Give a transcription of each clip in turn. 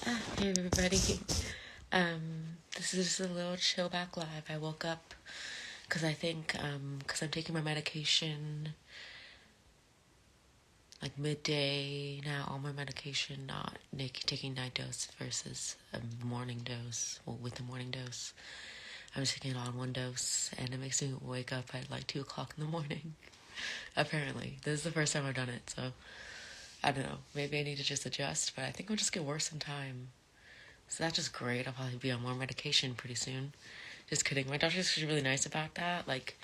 Hey everybody. This is just a little chill back live. I woke up because I think because I'm taking my medication like midday now. All my medication, not taking night dose versus a morning dose. Well, with the morning dose, I'm just taking it all in one dose, and it makes me wake up at like 2 o'clock in the morning. Apparently, this is the first time I've done it, so I don't know. Maybe I need to just adjust, but I think it'll just get worse in time. So that's just great. I'll probably be on more medication pretty soon. Just kidding. My doctor's really nice about that. Like,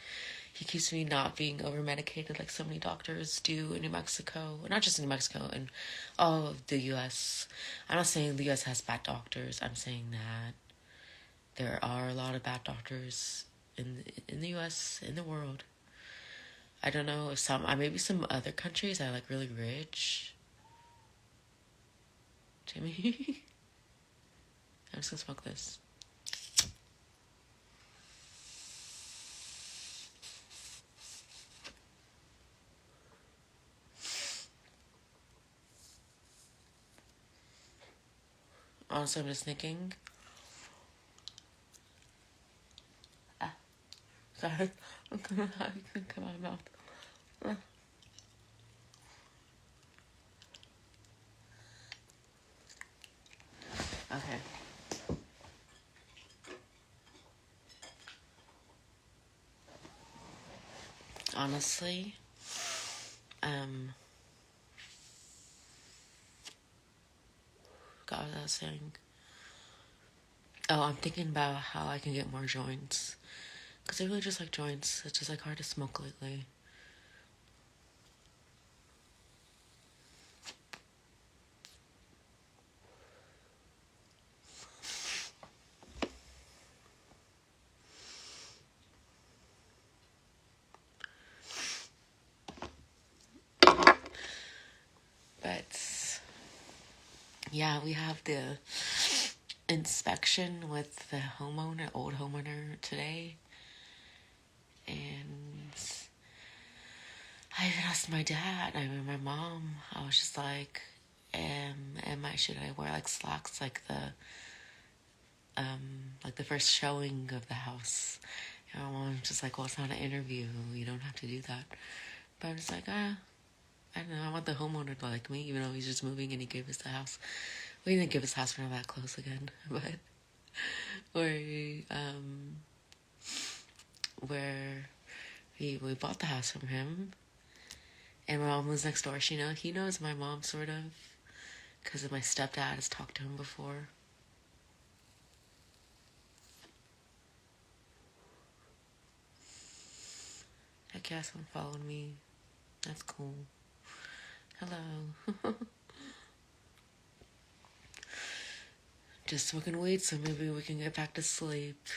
he keeps me not being over medicated like so many doctors do in New Mexico. Not just in New Mexico, in all of the U.S. I'm not saying the U.S. has bad doctors. I'm saying that there are a lot of bad doctors in the U.S., in the world. I don't know if maybe some other countries are like really rich. Jimmy? I'm just gonna smoke this. Honestly, I'm just thinking. Sorry, I'm gonna come out of my mouth. Okay. Honestly, God, what I was saying. Oh, I'm thinking about how I can get more joints. Because I really just like joints. It's just like hard to smoke lately. But yeah, we have the inspection with the old homeowner today. And I even asked my dad, my mom, I was just like, should I wear like slacks like the first showing of the house? And my mom's just like, well, it's not an interview. You don't have to do that. But I'm just like, I don't know. I want the homeowner to like me, even though he's just moving and he gave us the house. Well, he didn't give us the house. We're not that close again. But where we bought the house from him, and my mom was next door. He knows my mom sort of, because my stepdad has talked to him before. I guess someone followed me. That's cool. Hello. Just smoking weed, so maybe we can get back to sleep.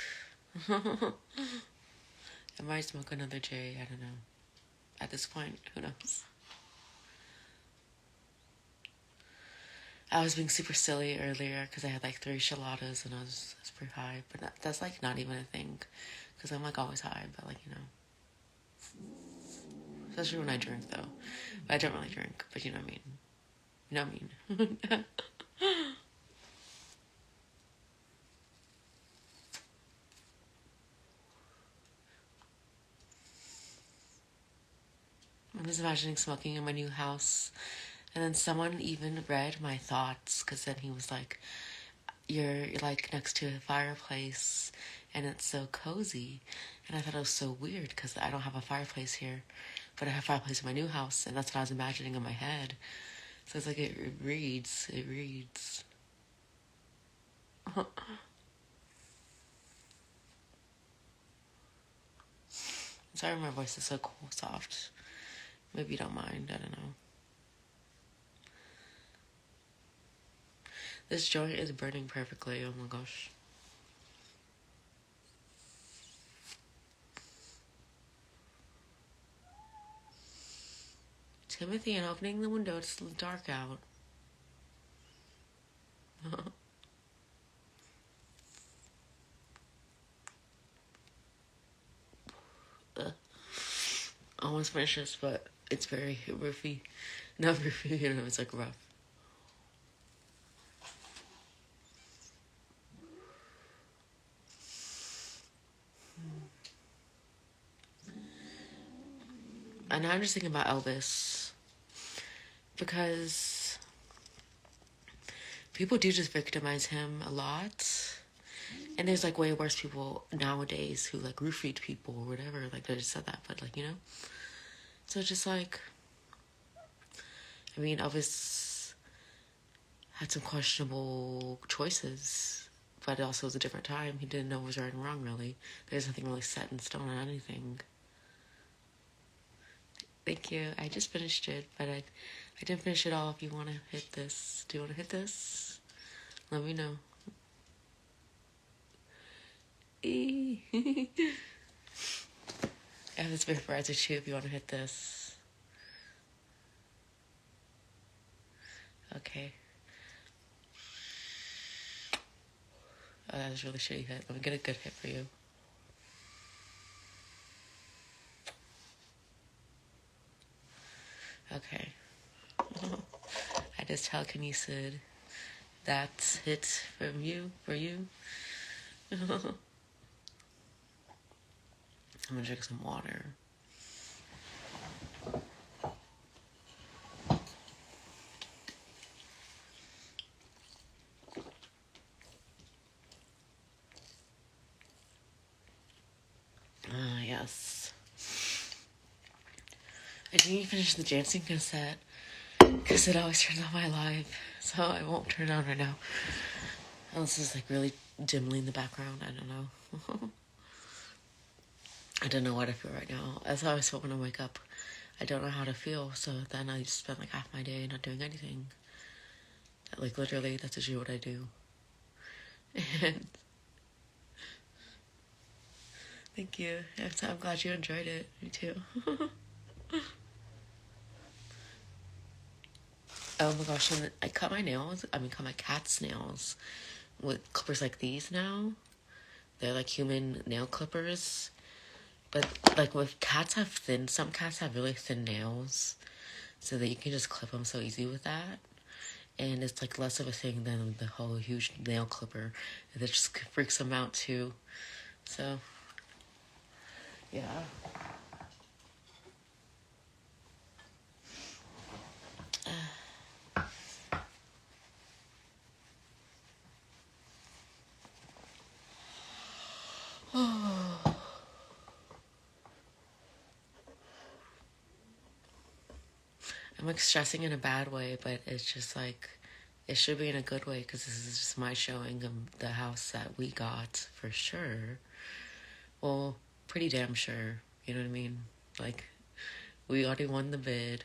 I might smoke another J. I don't know. At this point, who knows? I was being super silly earlier because I had like 3 gelatos and I was pretty high. But that's like not even a thing because I'm like always high, but like, especially when I drink though. But I don't really drink, but you know what I mean. You know what I mean. I'm just imagining smoking in my new house. And then someone even read my thoughts because then he was like, you're like next to a fireplace and it's so cozy. And I thought it was so weird because I don't have a fireplace here, but I have a fireplace in my new house, and that's what I was imagining in my head. So it's like it reads. Sorry my voice is so cool, soft. Maybe you don't mind, I don't know. This joint is burning perfectly, oh my gosh. Timothy, I'm opening the window, it's dark out. Almost finished this, but it's very roofy. Not roofy, it's like rough. And I'm just thinking about Elvis because people do just victimize him a lot. And there's like way worse people nowadays who like roofied people or whatever. Like they just said that, but like, you know? So it's just like, I mean, Elvis had some questionable choices, but it also was a different time. He didn't know what was right and wrong, really. There's nothing really set in stone on anything. Thank you. I just finished it, but I didn't finish it all. If you want to hit this, do you want to hit this? Let me know. I have this vaporizer too if you want to hit this. Okay. Oh, that was a really shitty hit. Let me get a good hit for you. Okay. I just telekinesis. That's it from you, for you. I'm gonna drink some water. Yes. I didn't even finish the dancing cassette because it always turns on my live, so I won't turn it on right now. Unless it's like really dimly in the background. I don't know. I don't know what I feel right now. That's how I feel when I wake up. I don't know how to feel, so then I just spend like half my day not doing anything. Like literally, that's usually what I do. And thank you. I'm glad you enjoyed it. Me too. Oh my gosh, and I cut my nails. Cut my cat's nails with clippers like these now. They're like human nail clippers. But like with cats some cats have really thin nails. So that you can just clip them so easy with that. And it's like less of a thing than the whole huge nail clipper. And it just freaks them out too. So, yeah. I'm like stressing in a bad way, but it's just like, it should be in a good way because this is just my showing of the house that we got for sure. Well, pretty damn sure. You know what I mean? Like, we already won the bid.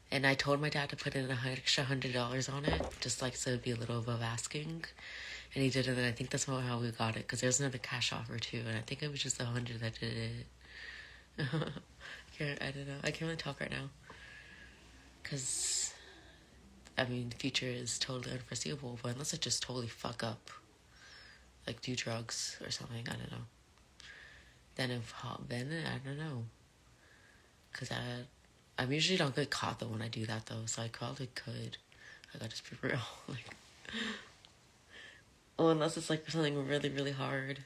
And I told my dad to put in an extra $100 on it, just like so it'd be a little above asking. And he did it, and I think that's how we got it, because there's another cash offer too, and I think it was just 100 that did it. I don't know. I can't really talk right now. Because, the future is totally unforeseeable, but unless I just totally fuck up, like do drugs or something, I don't know. Then I don't know. Because I usually don't get caught though when I do that though, so I probably could. I gotta just be real. Like, oh, unless it's like something really, really hard.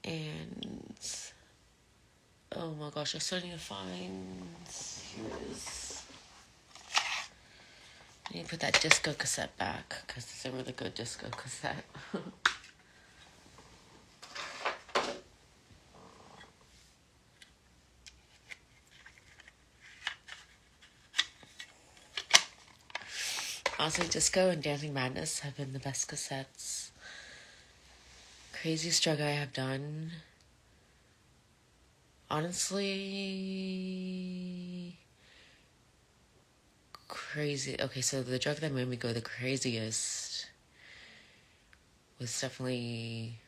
And oh my gosh, I still need to find. Here it is. I need to put that disco cassette back because it's a really good disco cassette. Honestly, Disco and Dancing Madness have been the best cassettes. Craziest drug I have done. Honestly, crazy. Okay, so the drug that made me go the craziest was definitely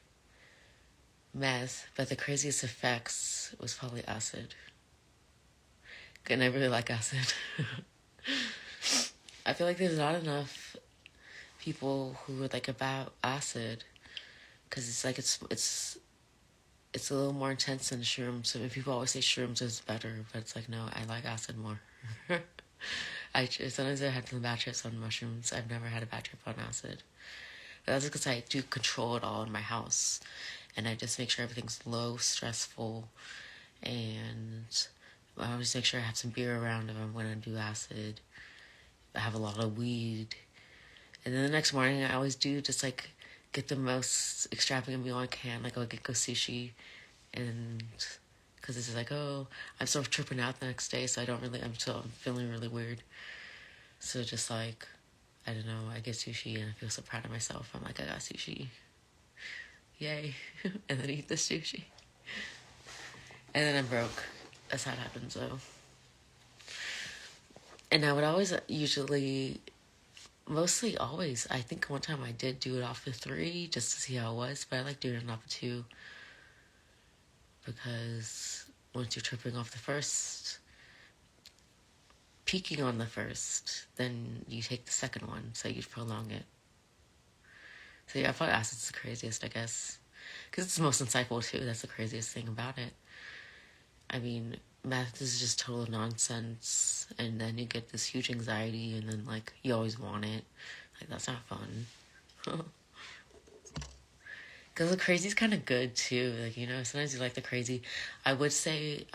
meth, but the craziest effects was probably acid. And I really like acid. I feel like there's not enough people who are like about acid. because it's like it's a little more intense than shrooms. So people always say shrooms is better, but it's like no, I like acid more. Sometimes I had some bad trips on mushrooms. I've never had a bad trip on acid. But that's because I do control it all in my house, and I just make sure everything's low, stressful, and I always make sure I have some beer around if I'm going to do acid. I have a lot of weed, and then the next morning I always do just like get the most extravagant meal I can. Like I'll go sushi, and because it's like, oh, I'm sort of tripping out the next day, so I'm feeling really weird. So just like, I don't know, I get sushi and I feel so proud of myself. I'm like, I got sushi. Yay. And then eat the sushi. And then I'm broke. That's how it happens though. And I would mostly always, I think one time I did do it off of 3 just to see how it was, but I like doing it off of 2 because once you're tripping off the first, peaking on the first, then you take the second one, so you prolong it. So yeah, I thought acid's the craziest, I guess. Because it's the most insightful, too. That's the craziest thing about it. I mean, meth is just total nonsense, and then you get this huge anxiety, and then, like, you always want it. Like, that's not fun. Because the crazy's kind of good, too. Like, you know, sometimes you like the crazy. I would say,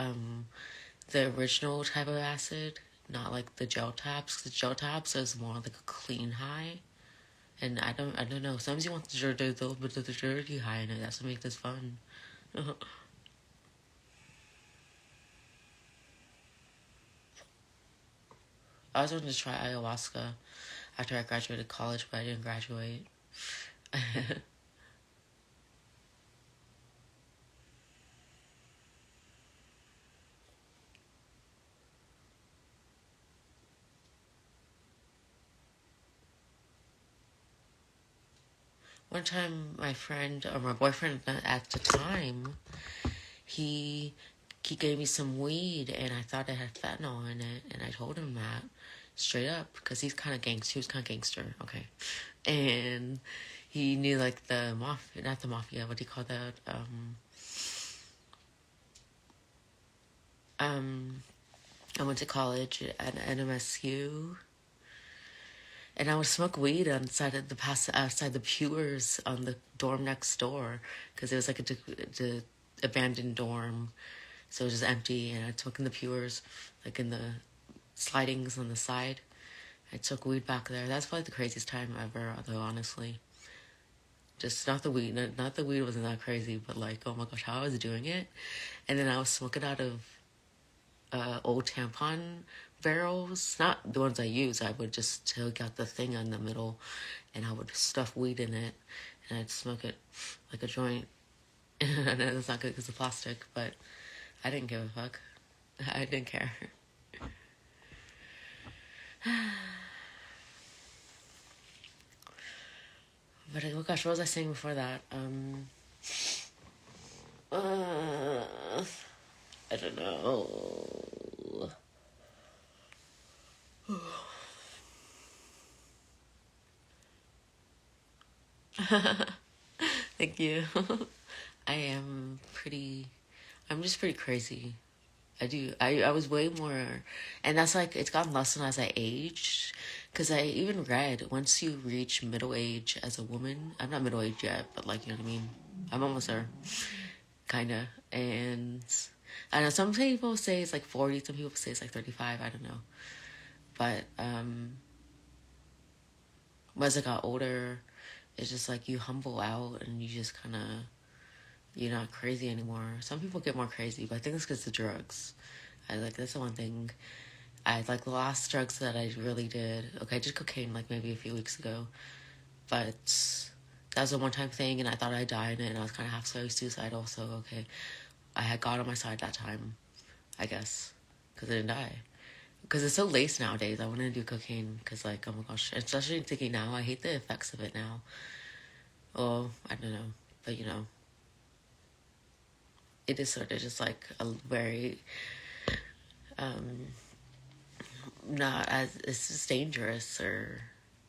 the original type of acid, not like the gel tabs, because gel tabs is more like a clean high. And I don't know. Sometimes you want the dirty high in it. That's what makes this fun. I was wanted to try ayahuasca after I graduated college, but I didn't graduate. One time, my friend, or my boyfriend at the time, he gave me some weed, and I thought it had fentanyl in it, and I told him that straight up because he's kind of gangster. He was kind of gangster, okay, and he knew like the mafia, not the mafia. What do you call that? I went to college at NMSU, and I would smoke weed outside the pewers on the dorm next door because it was like a abandoned dorm, so it was just empty. And I'd smoke in the pewers, like in the slidings on the side. I took weed back there. That's probably the craziest time ever, though. Honestly, just not the weed. Not the weed wasn't that crazy, but like, oh my gosh, how I was doing it. And then I was smoking out of old tampon barrels, not the ones I use. I would just take out the thing in the middle, and I would stuff weed in it, and I'd smoke it like a joint. And I know that's not good because of plastic, but I didn't give a fuck. I didn't care. But oh gosh, what was I saying before that? I don't know. Thank you. I'm just pretty crazy. I was way more, and that's like, it's gotten less than as I aged. Because I even read, once you reach middle age as a woman, I'm not middle aged yet, but like, you know what I mean? I'm almost there. Kinda. And I know some people say it's like 40, some people say it's like 35, I don't know. But, as I got older, it's just like you humble out and you just kind of, you're not crazy anymore. Some people get more crazy, but I think it's because of drugs. That's the one thing. Like the last drugs that I really did. Okay, I did cocaine like maybe a few weeks ago, but that was a one-time thing, and I thought I'd die in it, and I was kind of half suicidal. So okay, I had God on my side that time, I guess, because I didn't die. Because it's so laced nowadays. I want to do cocaine because, like, oh my gosh, especially thinking now, I hate the effects of it now. Oh, I don't know, but you know, it is sort of just like a very not as, it's just dangerous or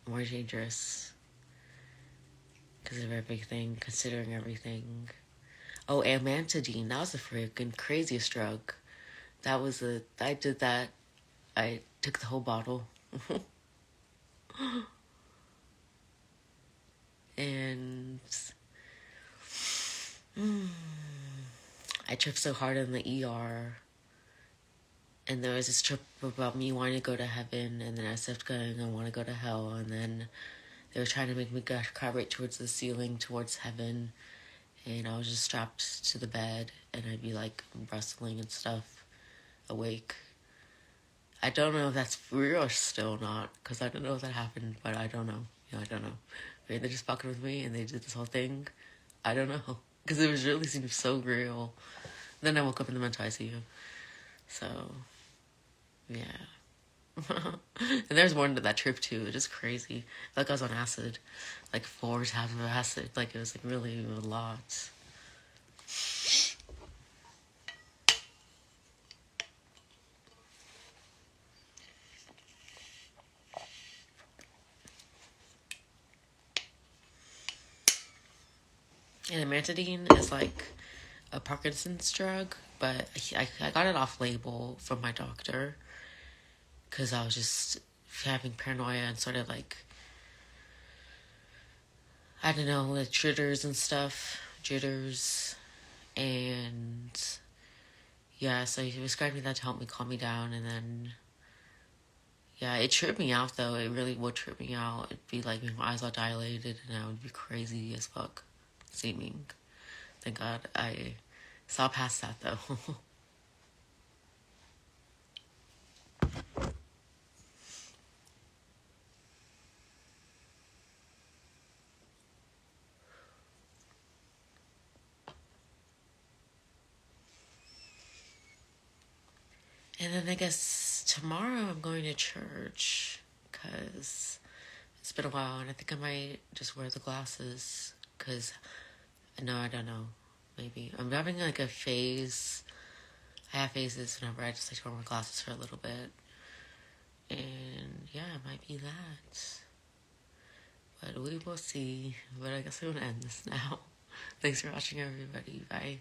more dangerous because of everything, considering everything. Oh, amantadine, that was the freaking craziest drug. I did that. I took the whole bottle. And I tripped so hard in the ER. And there was this trip about me wanting to go to heaven, and then I stopped going, I want to go to hell, and then they were trying to make me carburet towards the ceiling, towards heaven, and I was just strapped to the bed, and I'd be like wrestling and stuff, awake. I don't know if that's real or still not, because I don't know if that happened, but I don't know. I don't know. Maybe they're just fucking with me, and they did this whole thing. I don't know, because it was really seemed so real. Then I woke up in the mental ICU. So, yeah. And there's more into that trip too. It's just crazy. Like I was on acid, like 4 times of acid. Like it was like really a lot. And amantadine is like a Parkinson's drug, but I got it off label from my doctor because I was just having paranoia and sort of like, I don't know, like jitters and stuff. Jitters. And yeah, so he prescribed me that to help me calm me down. And then, yeah, it tripped me out though. It really would trip me out. It'd be like my eyes all dilated and I would be crazy as fuck seeming. Thank God I saw past that though. And then I guess tomorrow I'm going to church because it's been a while and I think I might just wear the glasses because, no, I don't know. Maybe. I'm having like a phase. I have phases whenever I just like to wear my glasses for a little bit. And yeah, it might be that. But we will see. But I guess I'm going to end this now. Thanks for watching, everybody. Bye.